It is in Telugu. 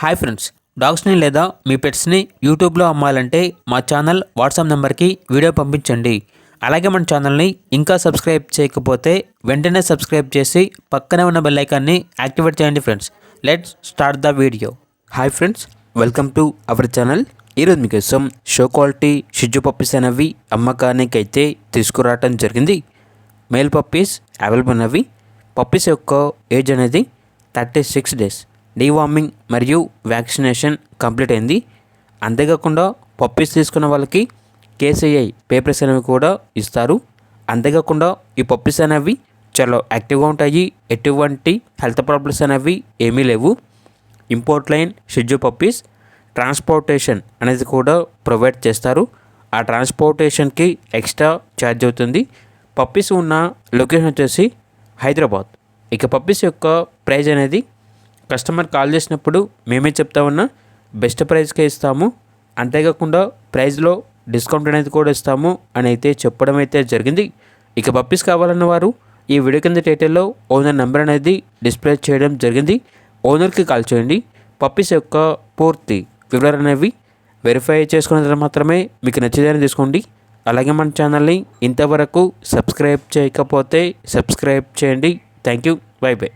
హాయ్ ఫ్రెండ్స్, డాగ్స్ని లేదా మీ పెట్స్ని యూట్యూబ్లో అమ్మాలంటే మా ఛానల్ వాట్సాప్ నెంబర్కి వీడియో పంపించండి. అలాగే మన ఛానల్ని ఇంకా సబ్స్క్రైబ్ చేయకపోతే వెంటనే సబ్స్క్రైబ్ చేసి పక్కనే ఉన్న బెల్ ఐకాన్ని యాక్టివేట్ చేయండి friends. Let's start the video. Hi friends, welcome to our channel. ఈరోజు మీకోసం షో క్వాలిటీ షిజు పప్పీస్ అనేవి అమ్మకానికి అయితే తీసుకురావటం జరిగింది. మేల్ పప్పీస్ అవైలబుల్ ఉన్నవి. పప్పీస్ యొక్క ఏజ్ అనేది 36 days. డీవార్మింగ్ మరియు వ్యాక్సినేషన్ కంప్లీట్ అయింది. అంతేకాకుండా పప్పీస్ తీసుకున్న వాళ్ళకి కేసీఐ పేపర్స్ అనేవి కూడా ఇస్తారు. అంతేకాకుండా ఈ పప్పీస్ అనేవి చాలా యాక్టివ్గా ఉంటాయి. ఎటువంటి హెల్త్ ప్రాబ్లమ్స్ అనేవి ఏమీ లేవు. ఇంపోర్ట్ లైన్ షిజు పప్పీస్ ట్రాన్స్పోర్టేషన్ అనేది కూడా ప్రొవైడ్ చేస్తారు. ఆ ట్రాన్స్పోర్టేషన్కి ఎక్స్ట్రా ఛార్జ్ అవుతుంది. పప్పీస్ ఉన్న లొకేషన్ వచ్చేసి హైదరాబాద్. ఇక పప్పీస్ యొక్క ప్రైజ్ అనేది కస్టమర్ కాల్ చేసినప్పుడు మేమే చెప్తా ఉన్నా బెస్ట్ ప్రైస్కే ఇస్తాము. అంతేకాకుండా ప్రైస్లో డిస్కౌంట్ అనేది కూడా ఇస్తాము అని అయితే చెప్పడం అయితే జరిగింది. ఇక పప్పీస్ కావాలన్న వారు ఈ వీడియో కింద టైటిల్లో ఓనర్ నెంబర్ అనేది డిస్ప్లే చేయడం జరిగింది. ఓనర్కి కాల్ చేయండి. పప్పీస్ యొక్క పూర్తి వివరాలు అనేవి వెరిఫై చేసుకున్న తర్వాత మాత్రమే మీకు నచ్చేదని తీసుకోండి. అలాగే మన ఛానల్ని ఇంతవరకు సబ్స్క్రైబ్ చేయకపోతే సబ్స్క్రైబ్ చేయండి. Thank you. By by.